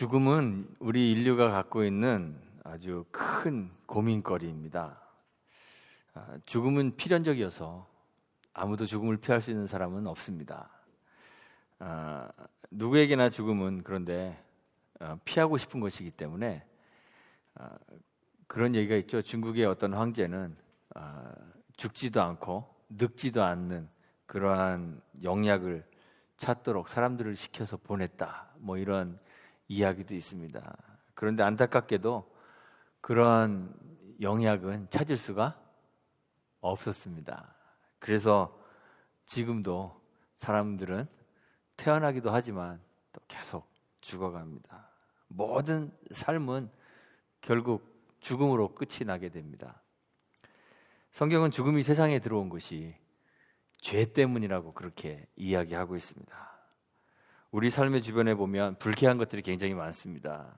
죽음은 우리 인류가 갖고 있는 아주 큰 고민거리입니다. 죽음은 필연적이어서 아무도 죽음을 피할 수 있는 사람은 없습니다. 누구에게나 죽음은 그런데 피하고 싶은 것이기 때문에 그런 얘기가 있죠. 중국의 어떤 황제는 죽지도 않고 늙지도 않는 그러한 영약을 찾도록 사람들을 시켜서 보냈다. 뭐 이런 이야기도 있습니다. 그런데 안타깝게도 그러한 영약은 찾을 수가 없었습니다. 그래서 지금도 사람들은 태어나기도 하지만 또 계속 죽어갑니다. 모든 삶은 결국 죽음으로 끝이 나게 됩니다. 성경은 죽음이 세상에 들어온 것이 죄 때문이라고 그렇게 이야기하고 있습니다. 우리 삶의 주변에 보면 불쾌한 것들이 굉장히 많습니다.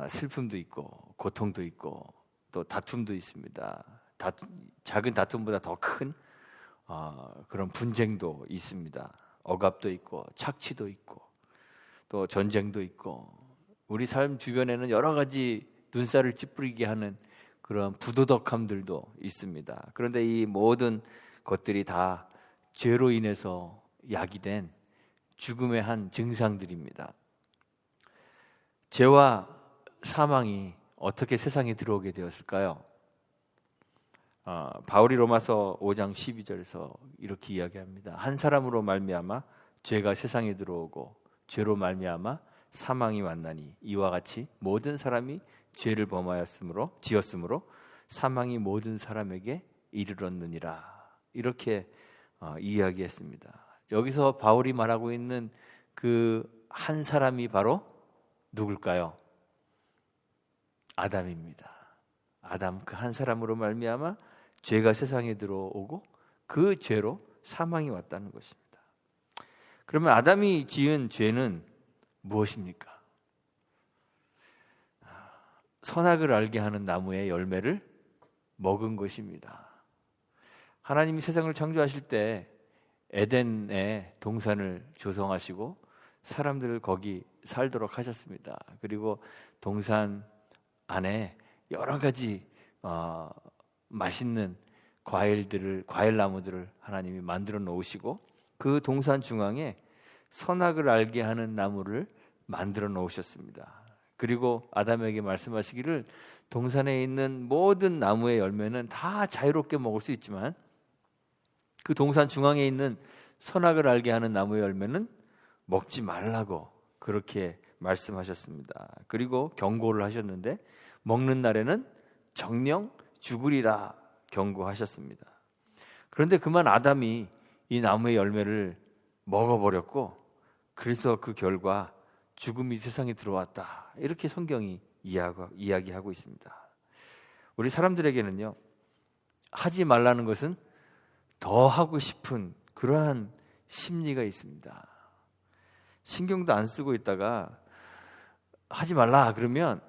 슬픔도 있고 고통도 있고 또 다툼도 있습니다. 작은 다툼보다 더 큰 그런 분쟁도 있습니다. 억압도 있고 착취도 있고 또 전쟁도 있고 우리 삶 주변에는 여러 가지 눈살을 찌푸리게 하는 그런 부도덕함들도 있습니다. 그런데 이 모든 것들이 다 죄로 인해서 야기된 죽음의 한 증상들입니다. 죄와 사망이 어떻게 세상에 들어오게 되었을까요? 바울이 로마서 5장 12절에서 이렇게 이야기합니다. 한 사람으로 말미암아 죄가 세상에 들어오고 죄로 말미암아 사망이 왔나니 이와 같이 모든 사람이 죄를 지었으므로 사망이 모든 사람에게 이르렀느니라. 이렇게 이야기했습니다. 여기서 바울이 말하고 있는 그 한 사람이 바로 누굴까요? 아담입니다. 아담 그 한 사람으로 말미암아 죄가 세상에 들어오고 그 죄로 사망이 왔다는 것입니다. 그러면 아담이 지은 죄는 무엇입니까? 선악을 알게 하는 나무의 열매를 먹은 것입니다. 하나님이 세상을 창조하실 때 에덴에 동산을 조성하시고 사람들을 거기 살도록 하셨습니다. 그리고 동산 안에 여러 가지 맛있는 과일 나무들을 하나님이 만들어 놓으시고 그 동산 중앙에 선악을 알게 하는 나무를 만들어 놓으셨습니다. 그리고 아담에게 말씀하시기를 동산에 있는 모든 나무의 열매는 다 자유롭게 먹을 수 있지만 그 동산 중앙에 있는 선악을 알게 하는 나무의 열매는 먹지 말라고 그렇게 말씀하셨습니다. 그리고 경고를 하셨는데 먹는 날에는 정령 죽으리라 경고하셨습니다. 그런데 그만 아담이 이 나무의 열매를 먹어버렸고 그래서 그 결과 죽음이 세상에 들어왔다. 이렇게 성경이 이야기하고 있습니다. 우리 사람들에게는요, 하지 말라는 것은 더 하고 싶은 그러한 심리가 있습니다. 신경도 안 쓰고 있다가 하지 말라 그러면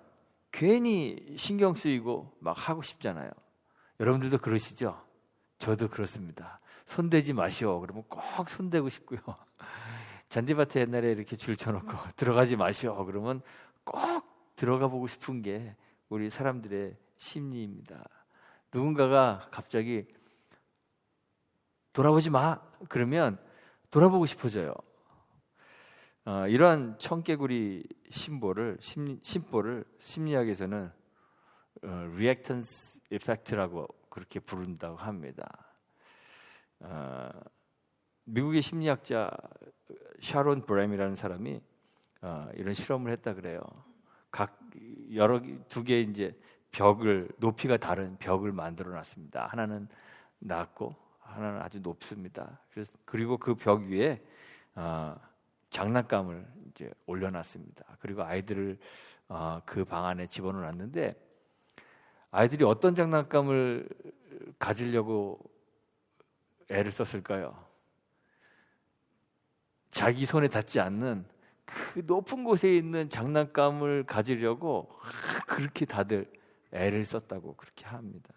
괜히 신경 쓰이고 막 하고 싶잖아요. 여러분들도 그러시죠? 저도 그렇습니다. 손대지 마시오 그러면 꼭 손대고 싶고요. 잔디밭에 옛날에 이렇게 줄 쳐놓고 들어가지 마시오 그러면 꼭 들어가 보고 싶은 게 우리 사람들의 심리입니다. 누군가가 갑자기 돌아보지 마 그러면 돌아보고 싶어져요. 이러한 청개구리 심보를 심리학에서는 reactance effect라고 그렇게 부른다고 합니다. 미국의 심리학자 샤론 브램이라는 사람이 이런 실험을 했다 그래요. 두 개의 이제 높이가 다른 벽을 만들어 놨습니다. 하나는 낮고 하나는 아주 높습니다. 그리고 그 벽 위에 장난감을 이제 올려놨습니다. 그리고 아이들을 그 방 안에 집어넣었는데 아이들이 어떤 장난감을 가지려고 애를 썼을까요? 자기 손에 닿지 않는 그 높은 곳에 있는 장난감을 가지려고 그렇게 다들 애를 썼다고 그렇게 합니다.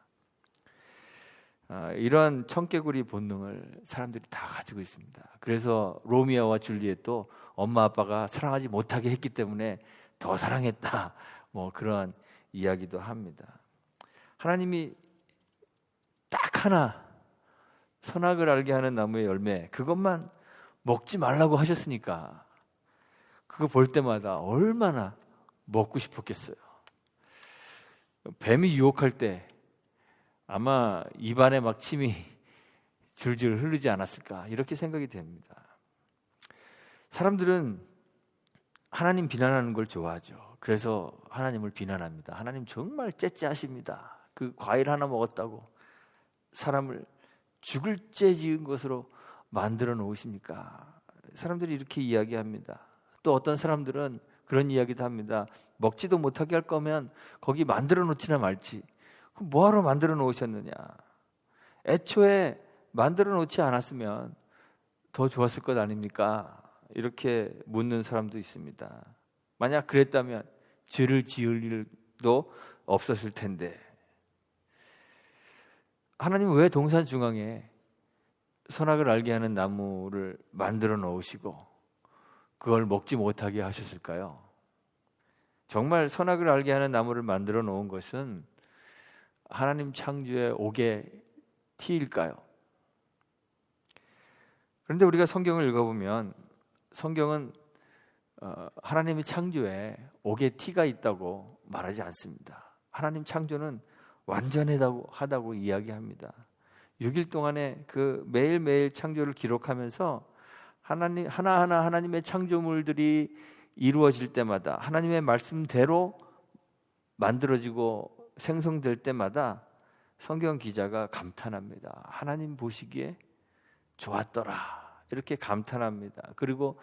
이런 청개구리 본능을 사람들이 다 가지고 있습니다. 그래서 로미오와 줄리엣도 엄마 아빠가 사랑하지 못하게 했기 때문에 더 사랑했다, 뭐 그런 이야기도 합니다. 하나님이 딱 하나, 선악을 알게 하는 나무의 열매, 그것만 먹지 말라고 하셨으니까 그거 볼 때마다 얼마나 먹고 싶었겠어요. 뱀이 유혹할 때 아마 입안에 막 침이 줄줄 흐르지 않았을까, 이렇게 생각이 됩니다. 사람들은 하나님 비난하는 걸 좋아하죠. 그래서 하나님을 비난합니다. 하나님 정말 째째하십니다. 그 과일 하나 먹었다고 사람을 죽을 죄 지은 것으로 만들어 놓으십니까? 사람들이 이렇게 이야기합니다. 또 어떤 사람들은 그런 이야기도 합니다. 먹지도 못하게 할 거면 거기 만들어 놓지나 말지, 그럼 뭐하러 만들어 놓으셨느냐, 애초에 만들어 놓지 않았으면 더 좋았을 것 아닙니까? 이렇게 묻는 사람도 있습니다. 만약 그랬다면 죄를 지을 일도 없었을 텐데. 하나님은 왜 동산 중앙에 선악을 알게 하는 나무를 만들어 놓으시고 그걸 먹지 못하게 하셨을까요? 정말 선악을 알게 하는 나무를 만들어 놓은 것은 하나님 창조의 옥의 티일까요? 그런데 우리가 성경을 읽어보면 성경은 하나님의 창조에 옥의 티가 있다고 말하지 않습니다. 하나님 창조는 완전하다고 이야기합니다. 6일 동안에 그 매일매일 창조를 기록하면서 하나하나 하나님의 창조물들이 이루어질 때마다, 하나님의 말씀대로 만들어지고 생성될 때마다 성경 기자가 감탄합니다. 하나님 보시기에 좋았더라, 이렇게 감탄합니다. 그리고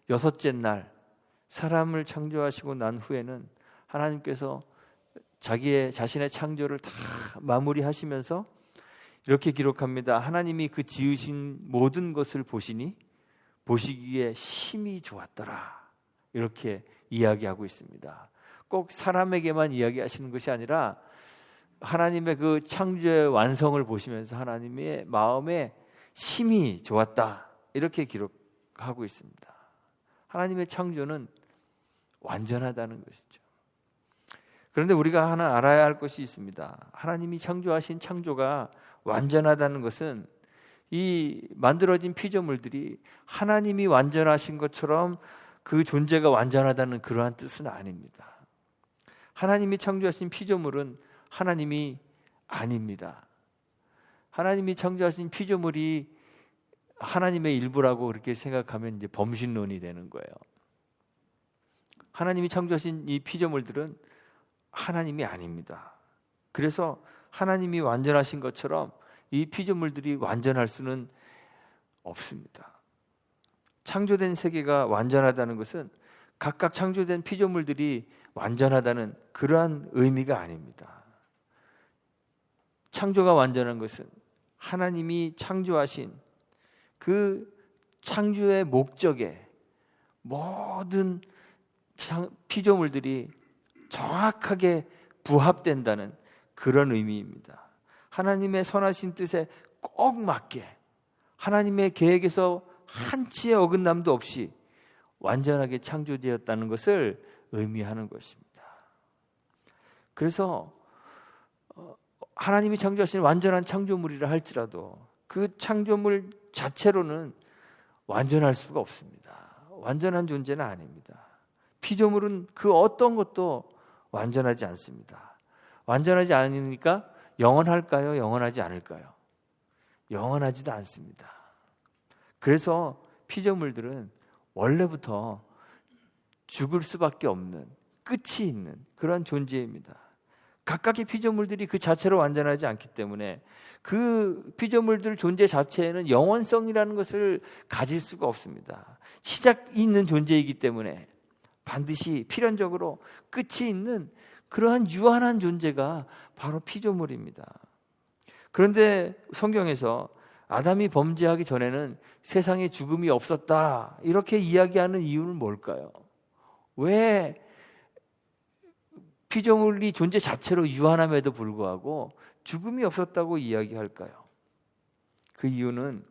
6째 날 사람을 창조하시고 난 후에는 하나님께서 자신의 창조를 다 마무리하시면서 이렇게 기록합니다. 하나님이 그 지으신 모든 것을 보시기에 심히 좋았더라, 이렇게 이야기하고 있습니다. 꼭 사람에게만 이야기하시는 것이 아니라 하나님의 그 창조의 완성을 보시면서 하나님의 마음에 심히 좋았다, 이렇게 기록하고 있습니다. 하나님의 창조는 완전하다는 것이죠. 그런데 우리가 하나 알아야 할 것이 있습니다. 하나님이 창조하신 창조가 완전하다는 것은 이 만들어진 피조물들이 하나님이 완전하신 것처럼 그 존재가 완전하다는 그러한 뜻은 아닙니다. 하나님이 창조하신 피조물은 하나님이 아닙니다. 하나님이 창조하신 피조물이 하나님의 일부라고 그렇게 생각하면 이제 범신론이 되는 거예요. 하나님이 창조하신 이 피조물들은 하나님이 아닙니다. 그래서 하나님이 완전하신 것처럼 이 피조물들이 완전할 수는 없습니다. 창조된 세계가 완전하다는 것은 각각 창조된 피조물들이 완전하다는 그러한 의미가 아닙니다. 창조가 완전한 것은 하나님이 창조하신 그 창조의 목적에 모든 피조물들이 정확하게 부합된다는 그런 의미입니다. 하나님의 선하신 뜻에 꼭 맞게 하나님의 계획에서 한치의 어긋남도 없이 완전하게 창조되었다는 것을 의미하는 것입니다. 그래서 하나님이 창조하신 완전한 창조물이라 할지라도 그 창조물 자체로는 완전할 수가 없습니다. 완전한 존재는 아닙니다. 피조물은 그 어떤 것도 완전하지 않습니다. 완전하지 않으니까 영원할까요? 영원하지 않을까요? 영원하지도 않습니다. 그래서 피조물들은 원래부터 죽을 수밖에 없는, 끝이 있는 그런 존재입니다. 각각의 피조물들이 그 자체로 완전하지 않기 때문에 그 피조물들 존재 자체에는 영원성이라는 것을 가질 수가 없습니다. 시작이 있는 존재이기 때문에 반드시 필연적으로 끝이 있는 그러한 유한한 존재가 바로 피조물입니다. 그런데 성경에서 아담이 범죄하기 전에는 세상에 죽음이 없었다, 이렇게 이야기하는 이유는 뭘까요? 왜 피조물이 존재 자체로 유한함에도 불구하고 죽음이 없었다고 이야기할까요? 그 이유는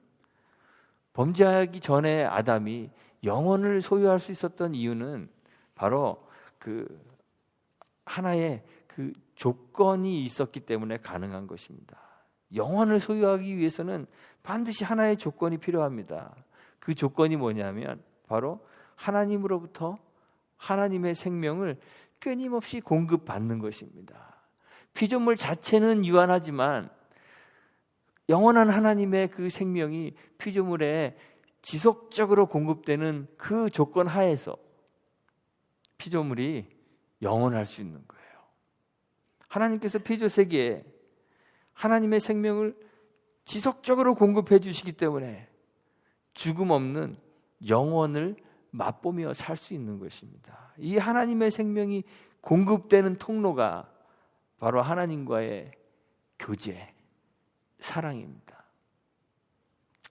범죄하기 전에 아담이 영혼을 소유할 수 있었던 이유는 바로 그 하나의 그 조건이 있었기 때문에 가능한 것입니다. 영혼을 소유하기 위해서는 반드시 하나의 조건이 필요합니다. 그 조건이 뭐냐면 바로 하나님으로부터 하나님의 생명을 끊임없이 공급받는 것입니다. 피조물 자체는 유한하지만 영원한 하나님의 그 생명이 피조물에 지속적으로 공급되는 그 조건 하에서 피조물이 영원할 수 있는 거예요. 하나님께서 피조 세계에 하나님의 생명을 지속적으로 공급해 주시기 때문에 죽음 없는 영원을 맛보며 살 수 있는 것입니다. 이 하나님의 생명이 공급되는 통로가 바로 하나님과의 교제, 사랑입니다.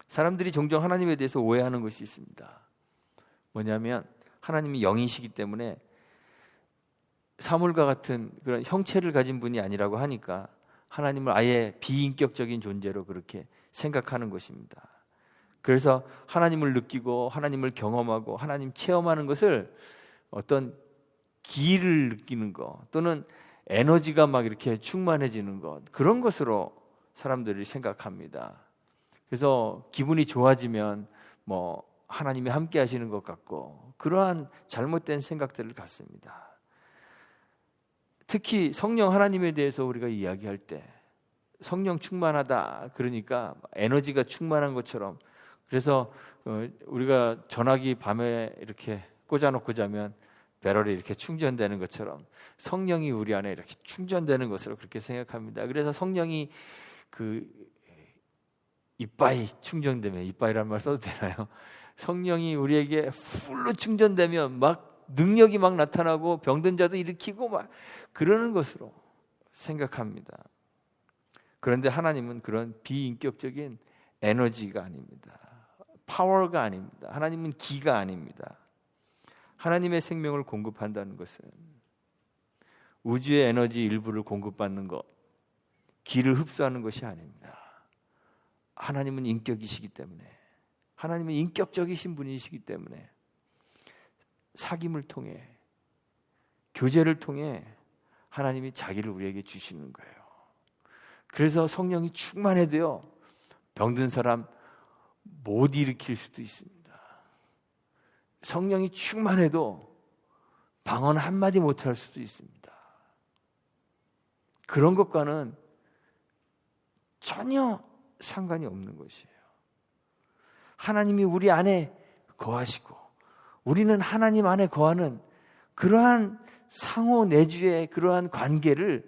사람들이 종종 하나님에 대해서 오해하는 것이 있습니다. 뭐냐면 하나님이 영이시기 때문에 사물과 같은 그런 형체를 가진 분이 아니라고 하니까 하나님을 아예 비인격적인 존재로 그렇게 생각하는 것입니다. 그래서 하나님을 느끼고 하나님을 경험하고 하나님 체험하는 것을 어떤 기를 느끼는 것 또는 에너지가 막 이렇게 충만해지는 것, 그런 것으로 사람들이 생각합니다. 그래서 기분이 좋아지면 뭐 하나님이 함께 하시는 것 같고 그러한 잘못된 생각들을 갖습니다. 특히 성령 하나님에 대해서 우리가 이야기할 때 성령 충만하다 그러니까 에너지가 충만한 것처럼, 그래서 우리가 전화기 밤에 이렇게 꽂아놓고 자면 배럴이 이렇게 충전되는 것처럼 성령이 우리 안에 이렇게 충전되는 것으로 그렇게 생각합니다. 그래서 성령이 그 이빠이 충전되면, 이빠이라는 말 써도 되나요? 성령이 우리에게 풀로 충전되면 막 능력이 막 나타나고 병든 자도 일으키고 막 그러는 것으로 생각합니다. 그런데 하나님은 그런 비인격적인 에너지가 아닙니다. 파워가 아닙니다. 하나님은 기가 아닙니다. 하나님의 생명을 공급한다는 것은 우주의 에너지 일부를 공급받는 것, 기를 흡수하는 것이 아닙니다. 하나님은 인격이시기 때문에, 하나님은 인격적이신 분이시기 때문에 사귐을 통해, 교제를 통해 하나님이 자기를 우리에게 주시는 거예요. 그래서 성령이 충만해도요, 병든 사람 못 일으킬 수도 있습니다. 성령이 충만해도 방언 한마디 못할 수도 있습니다. 그런 것과는 전혀 상관이 없는 것이에요. 하나님이 우리 안에 거하시고 우리는 하나님 안에 거하는 그러한 상호 내주의 그러한 관계를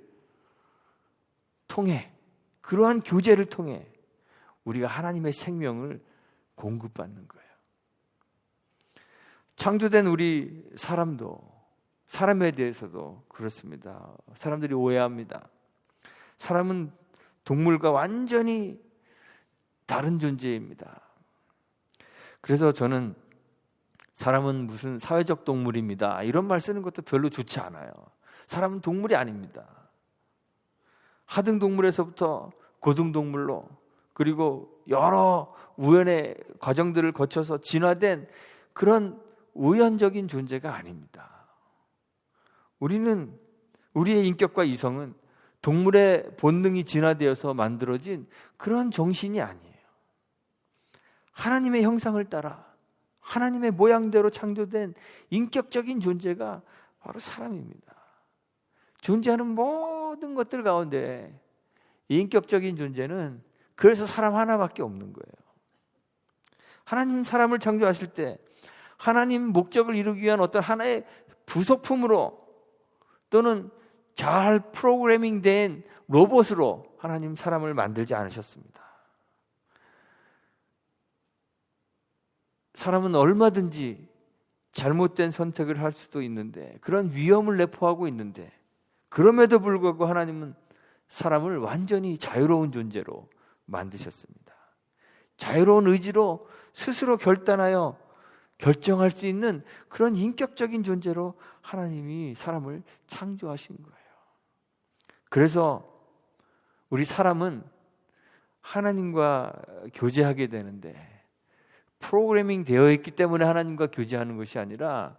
통해, 그러한 교제를 통해 우리가 하나님의 생명을 공급받는 거예요. 창조된 우리 사람도, 사람에 대해서도 그렇습니다. 사람들이 오해합니다. 사람은 동물과 완전히 다른 존재입니다. 그래서 저는 사람은 무슨 사회적 동물입니다, 이런 말 쓰는 것도 별로 좋지 않아요. 사람은 동물이 아닙니다. 하등동물에서부터 고등동물로, 그리고 여러 우연의 과정들을 거쳐서 진화된 그런 우연적인 존재가 아닙니다. 우리는, 우리의 인격과 이성은 동물의 본능이 진화되어서 만들어진 그런 정신이 아니에요. 하나님의 형상을 따라 하나님의 모양대로 창조된 인격적인 존재가 바로 사람입니다. 존재하는 모든 것들 가운데 인격적인 존재는 그래서 사람 하나밖에 없는 거예요. 하나님 사람을 창조하실 때 하나님 목적을 이루기 위한 어떤 하나의 부속품으로 또는 잘 프로그래밍된 로봇으로 하나님 사람을 만들지 않으셨습니다. 사람은 얼마든지 잘못된 선택을 할 수도 있는데, 그런 위험을 내포하고 있는데, 그럼에도 불구하고 하나님은 사람을 완전히 자유로운 존재로 만드셨습니다. 자유로운 의지로 스스로 결단하여 결정할 수 있는 그런 인격적인 존재로 하나님이 사람을 창조하신 거예요. 그래서 우리 사람은 하나님과 교제하게 되는데, 프로그래밍 되어 있기 때문에 하나님과 교제하는 것이 아니라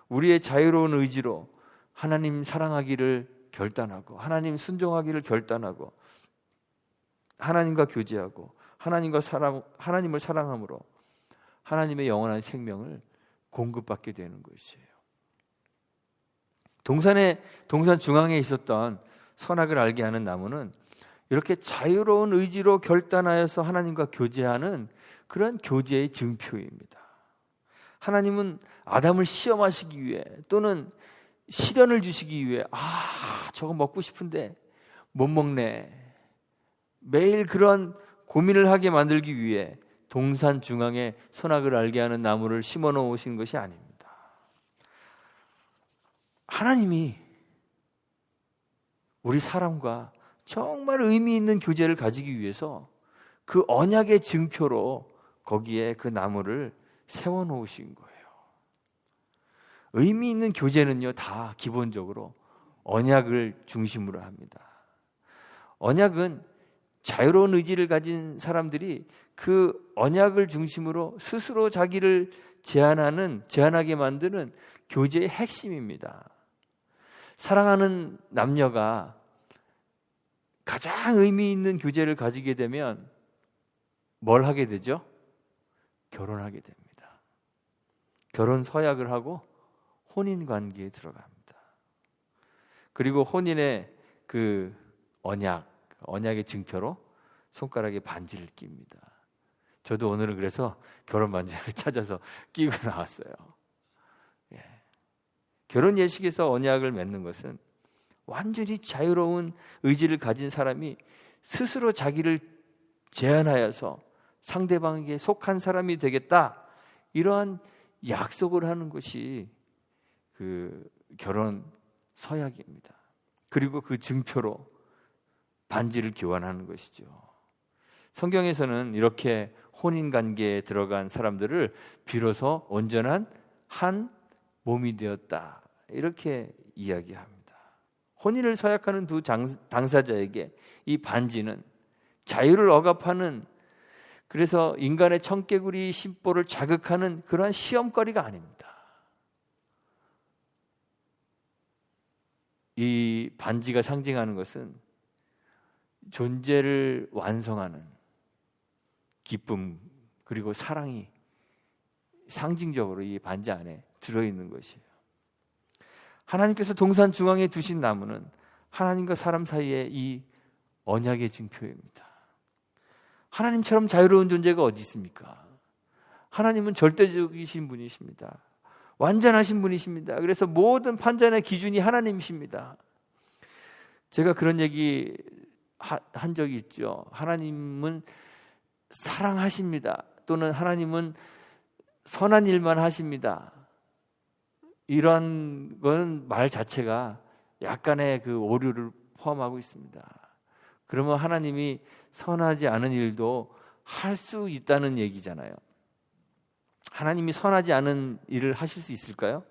우리의 자유로운 의지로 하나님 사랑하기를 결단하고, 하나님 순종하기를 결단하고, 하나님과 교제하고 하나님을 사랑함으로 하나님의 영원한 생명을 공급받게 되는 것이에요. 동산 중앙에 있었던 선악을 알게 하는 나무는 이렇게 자유로운 의지로 결단하여서 하나님과 교제하는 그런 교제의 증표입니다. 하나님은 아담을 시험하시기 위해, 또는 시련을 주시기 위해, 저거 먹고 싶은데 못 먹네, 매일 그런 고민을 하게 만들기 위해 동산 중앙에 선악을 알게 하는 나무를 심어 놓으신 것이 아닙니다. 하나님이 우리 사람과 정말 의미 있는 교제를 가지기 위해서 그 언약의 증표로 거기에 그 나무를 세워 놓으신 거예요. 의미 있는 교제는요, 다 기본적으로 언약을 중심으로 합니다. 언약은 자유로운 의지를 가진 사람들이 그 언약을 중심으로 스스로 자기를 제한하게 만드는 교제의 핵심입니다. 사랑하는 남녀가 가장 의미 있는 교제를 가지게 되면 뭘 하게 되죠? 결혼하게 됩니다. 결혼 서약을 하고 혼인 관계에 들어갑니다. 그리고 혼인의 그 언약의 증표로 손가락에 반지를 낍니다. 저도 오늘은 그래서 결혼 반지를 찾아서 끼고 나왔어요. 결혼 예식에서 언약을 맺는 것은 완전히 자유로운 의지를 가진 사람이 스스로 자기를 제한하여서 상대방에게 속한 사람이 되겠다, 이러한 약속을 하는 것이 그 결혼 서약입니다. 그리고 그 증표로 반지를 교환하는 것이죠. 성경에서는 이렇게 혼인관계에 들어간 사람들을 비로소 온전한 한 몸이 되었다, 이렇게 이야기합니다. 혼인을 서약하는 두 당사자에게 이 반지는 자유를 억압하는, 그래서 인간의 청개구리 심보를 자극하는 그러한 시험거리가 아닙니다. 이 반지가 상징하는 것은 존재를 완성하는 기쁨, 그리고 사랑이 상징적으로 이 반지 안에 들어있는 것이에요. 하나님께서 동산 중앙에 두신 나무는 하나님과 사람 사이의 이 언약의 증표입니다. 하나님처럼 자유로운 존재가 어디 있습니까? 하나님은 절대적이신 분이십니다. 완전하신 분이십니다. 그래서 모든 판단의 기준이 하나님이십니다. 제가 그런 얘기 한 적이 있죠. 하나님은 사랑하십니다. 또는 하나님은 선한 일만 하십니다. 이런 건 말 자체가 약간의 그 오류를 포함하고 있습니다. 그러면 하나님이 선하지 않은 일도 할 수 있다는 얘기잖아요. 하나님이 선하지 않은 일을 하실 수 있을까요?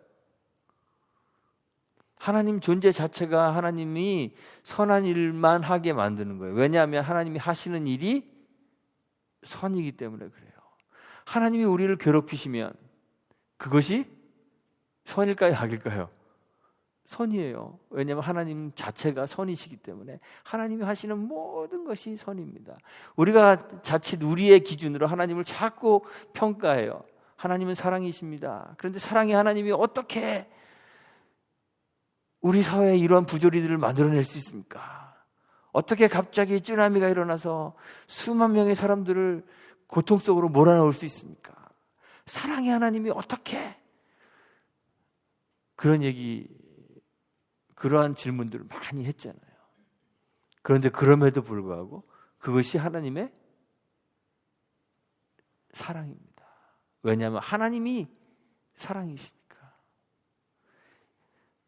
하나님 존재 자체가 하나님이 선한 일만 하게 만드는 거예요. 왜냐하면 하나님이 하시는 일이 선이기 때문에 그래요. 하나님이 우리를 괴롭히시면 그것이 선일까요, 악일까요? 선이에요. 왜냐하면 하나님 자체가 선이시기 때문에 하나님이 하시는 모든 것이 선입니다. 우리가 자칫 우리의 기준으로 하나님을 자꾸 평가해요. 하나님은 사랑이십니다. 그런데 사랑의 하나님이 어떻게 우리 사회에 이러한 부조리들을 만들어낼 수 있습니까? 어떻게 갑자기 쓰나미가 일어나서 수만 명의 사람들을 고통 속으로 몰아넣을 수 있습니까? 사랑의 하나님이 어떻게 그러한 질문들을 많이 했잖아요. 그런데 그럼에도 불구하고 그것이 하나님의 사랑입니다. 왜냐하면 하나님이 사랑이시니까.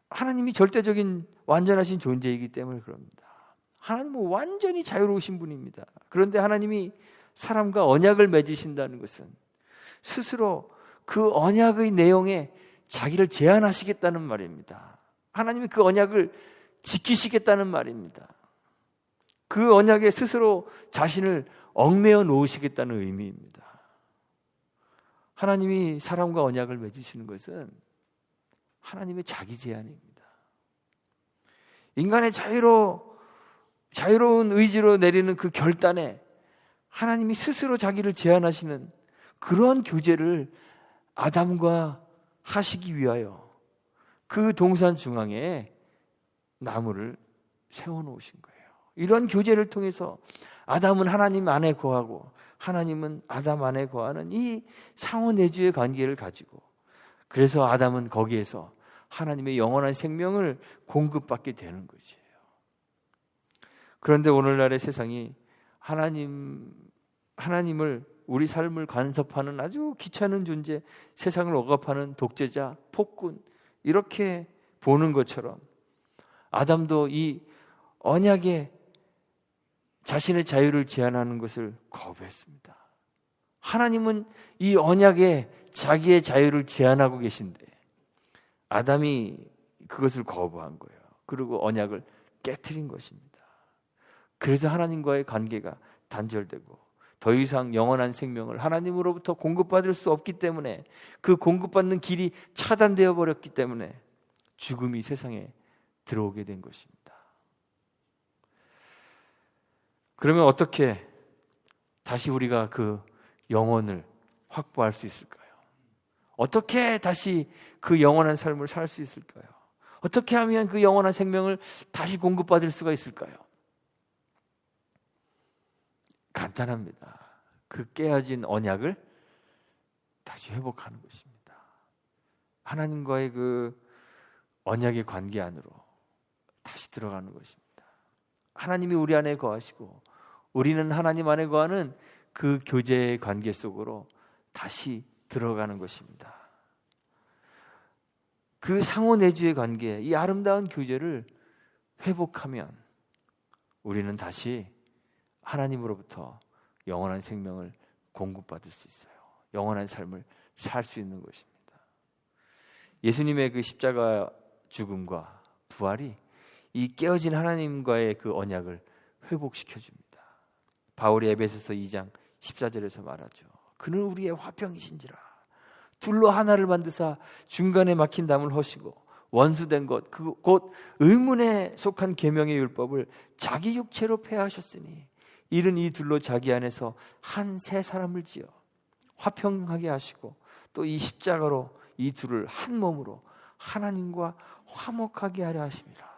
하나님이 절대적인 완전하신 존재이기 때문에 그럽니다. 하나님은 완전히 자유로우신 분입니다. 그런데 하나님이 사람과 언약을 맺으신다는 것은 스스로 그 언약의 내용에 자기를 제한하시겠다는 말입니다. 하나님이 그 언약을 지키시겠다는 말입니다. 그 언약에 스스로 자신을 얽매여 놓으시겠다는 의미입니다. 하나님이 사람과 언약을 맺으시는 것은 하나님의 자기 제한입니다. 인간의 자유로운 의지로 내리는 그 결단에 하나님이 스스로 자기를 제한하시는 그런 교제를 아담과 하시기 위하여 그 동산 중앙에 나무를 세워놓으신 거예요. 이런 교제를 통해서 아담은 하나님 안에 거하고 하나님은 아담 안에 거하는 이 상호내주의 관계를 가지고, 그래서 아담은 거기에서 하나님의 영원한 생명을 공급받게 되는 것이에요. 그런데 오늘날의 세상이 하나님을, 우리 삶을 간섭하는 아주 귀찮은 존재, 세상을 억압하는 독재자, 폭군, 이렇게 보는 것처럼 아담도 이 언약에 자신의 자유를 제한하는 것을 거부했습니다. 하나님은 이 언약에 자기의 자유를 제한하고 계신데 아담이 그것을 거부한 거예요. 그리고 언약을 깨트린 것입니다. 그래서 하나님과의 관계가 단절되고 더 이상 영원한 생명을 하나님으로부터 공급받을 수 없기 때문에, 그 공급받는 길이 차단되어 버렸기 때문에 죽음이 세상에 들어오게 된 것입니다. 그러면 어떻게 다시 우리가 그 영혼을 확보할 수 있을까요? 어떻게 다시 그 영원한 삶을 살 수 있을까요? 어떻게 하면 그 영원한 생명을 다시 공급받을 수가 있을까요? 간단합니다. 그 깨어진 언약을 다시 회복하는 것입니다. 하나님과의 그 언약의 관계 안으로 다시 들어가는 것입니다. 하나님이 우리 안에 거하시고 우리는 하나님 안에 거하는 그 교제의 관계 속으로 다시 들어가는 것입니다. 그 상호내주의 관계, 이 아름다운 교제를 회복하면 우리는 다시 하나님으로부터 영원한 생명을 공급받을 수 있어요. 영원한 삶을 살 수 있는 것입니다. 예수님의 그 십자가 죽음과 부활이 이 깨어진 하나님과의 그 언약을 회복시켜 줍니다. 바울이 에베소서 2장 14절에서 말하죠. 그는 우리의 화평이신지라 둘로 하나를 만드사 중간에 막힌 담을 허시고 원수된 것 곧 의문에 속한 계명의 율법을 자기 육체로 폐하셨으니 이는 이 둘로 자기 안에서 한 새 사람을 지어 화평하게 하시고 또 이 십자가로 이 둘을 한 몸으로 하나님과 화목하게 하려 하심이라.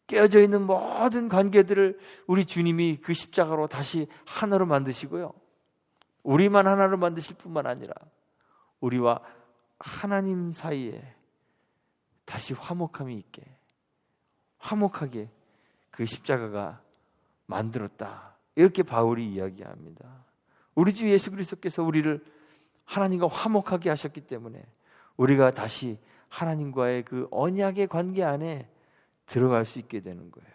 깨어져 있는 모든 관계들을 우리 주님이 그 십자가로 다시 하나로 만드시고요, 우리만 하나로 만드실 뿐만 아니라 우리와 하나님 사이에 다시 화목함이 있게, 화목하게 그 십자가가 만들었다, 이렇게 바울이 이야기합니다. 우리 주 예수 그리스도께서 우리를 하나님과 화목하게 하셨기 때문에 우리가 다시 하나님과의 그 언약의 관계 안에 들어갈 수 있게 되는 거예요.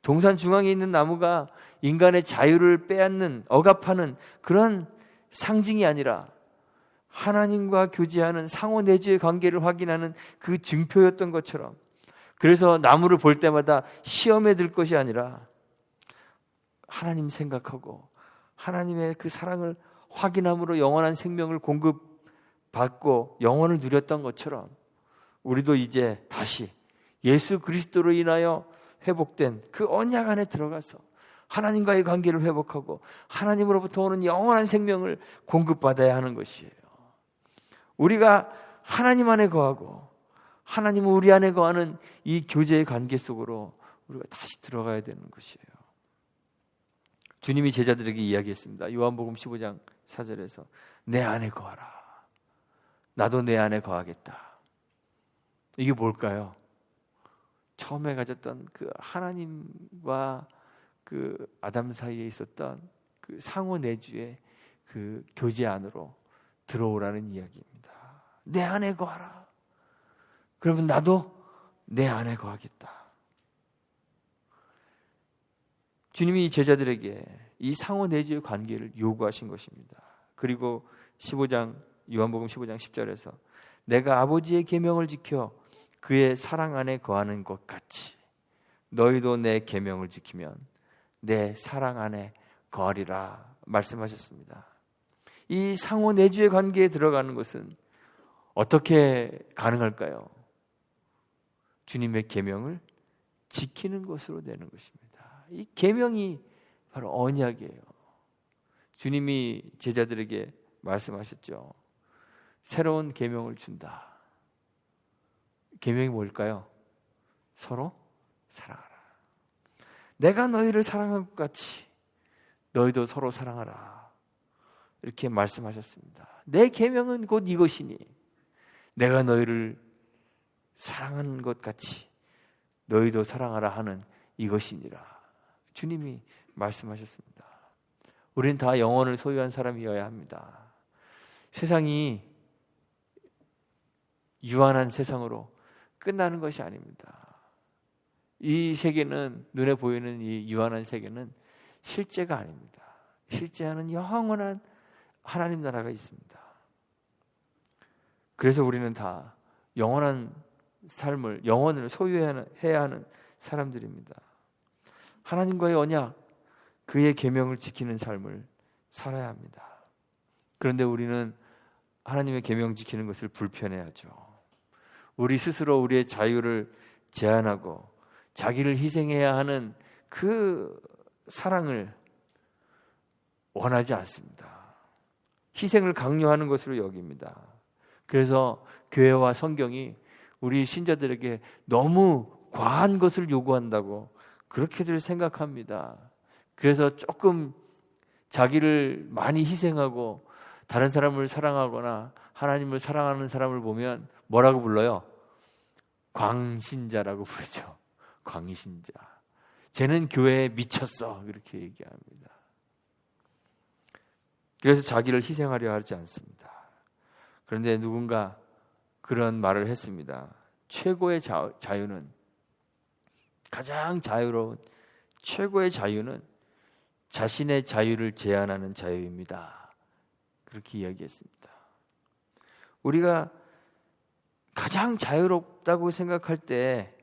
동산 중앙에 있는 나무가 인간의 자유를 빼앗는, 억압하는 그런 상징이 아니라 하나님과 교제하는 상호내주의 관계를 확인하는 그 증표였던 것처럼, 그래서 나무를 볼 때마다 시험에 들 것이 아니라 하나님 생각하고 하나님의 그 사랑을 확인함으로 영원한 생명을 공급받고 영원을 누렸던 것처럼 우리도 이제 다시 예수 그리스도로 인하여 회복된 그 언약 안에 들어가서 하나님과의 관계를 회복하고 하나님으로부터 오는 영원한 생명을 공급받아야 하는 것이에요. 우리가 하나님 안에 거하고 하나님은 우리 안에 거하는 이 교제의 관계 속으로 우리가 다시 들어가야 되는 것이에요. 주님이 제자들에게 이야기했습니다. 요한복음 15장 4절에서 내 안에 거하라. 나도 내 안에 거하겠다. 이게 뭘까요? 처음에 가졌던 그 하나님과 그 아담 사이에 있었던 그 상호내주의 그 교제 안으로 들어오라는 이야기입니다. 내 안에 거하라. 그러면 나도 내 안에 거하겠다. 주님이 제자들에게 이 상호내주의 관계를 요구하신 것입니다. 그리고 요한복음 15장 10절에서 내가 아버지의 계명을 지켜 그의 사랑 안에 거하는 것 같이 너희도 내 계명을 지키면 내 사랑 안에 거하리라 말씀하셨습니다. 이 상호 내주의 관계에 들어가는 것은 어떻게 가능할까요? 주님의 계명을 지키는 것으로 되는 것입니다. 이 계명이 바로 언약이에요. 주님이 제자들에게 말씀하셨죠. 새로운 계명을 준다. 계명이 뭘까요? 서로 사랑하라. 내가 너희를 사랑한 것 같이 너희도 서로 사랑하라. 이렇게 말씀하셨습니다. 내 계명은 곧 이것이니 내가 너희를 사랑한 것 같이 너희도 사랑하라 하는 이것이니라. 주님이 말씀하셨습니다. 우리는 다 영혼을 소유한 사람이어야 합니다. 세상이 유한한 세상으로 끝나는 것이 아닙니다. 이 세계는, 눈에 보이는 이 유한한 세계는 실제가 아닙니다. 실제하는 영원한 하나님 나라가 있습니다. 그래서 우리는 다 영원한 삶을, 영혼을 소유해야 하는 사람들입니다. 하나님과의 언약, 그의 계명을 지키는 삶을 살아야 합니다. 그런데 우리는 하나님의 계명 지키는 것을 불편해하죠. 우리 스스로 우리의 자유를 제한하고 자기를 희생해야 하는 그 사랑을 원하지 않습니다. 희생을 강요하는 것으로 여깁니다. 그래서 교회와 성경이 우리 신자들에게 너무 과한 것을 요구한다고 그렇게들 생각합니다. 그래서 조금 자기를 많이 희생하고 다른 사람을 사랑하거나 하나님을 사랑하는 사람을 보면 뭐라고 불러요? 광신자라고 부르죠. 광신자. 쟤는 교회에 미쳤어. 그렇게 얘기합니다. 그래서 자기를 희생하려 하지 않습니다. 그런데 누군가 그런 말을 했습니다. 최고의 자유는, 가장 자유로운 최고의 자유는 자신의 자유를 제한하는 자유입니다. 그렇게 이야기했습니다. 우리가 가장 자유롭다고 생각할 때,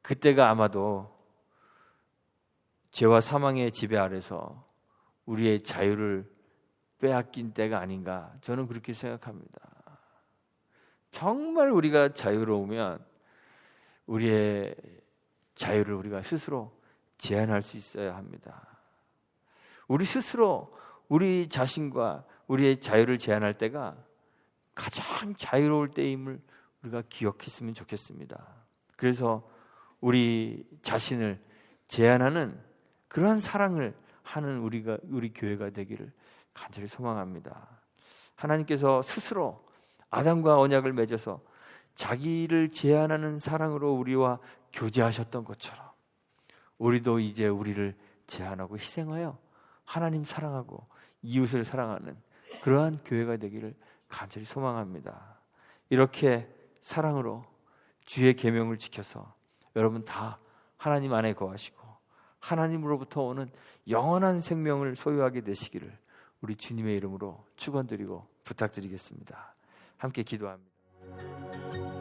그때가 아마도 죄와 사망의 지배 아래서 우리의 자유를 빼앗긴 때가 아닌가, 저는 그렇게 생각합니다. 정말 우리가 자유로우면 우리의 자유를 우리가 스스로 제한할 수 있어야 합니다. 우리 스스로 우리 자신과 우리의 자유를 제한할 때가 가장 자유로울 때임을 우리가 기억했으면 좋겠습니다. 그래서 우리 자신을 제한하는 그러한 사랑을 하는 우리 교회가 되기를 간절히 소망합니다. 하나님께서 스스로 아담과 언약을 맺어서 자기를 제한하는 사랑으로 우리와 교제하셨던 것처럼 우리도 이제 우리를 제한하고 희생하여 하나님 사랑하고 이웃을 사랑하는 그러한 교회가 되기를 간절히 소망합니다. 이렇게 사랑으로 주의 계명을 지켜서 여러분 다 하나님 안에 거하시고 하나님으로부터 오는 영원한 생명을 소유하게 되시기를 우리 주님의 이름으로 축원드리고 부탁드리겠습니다. 함께 기도합니다.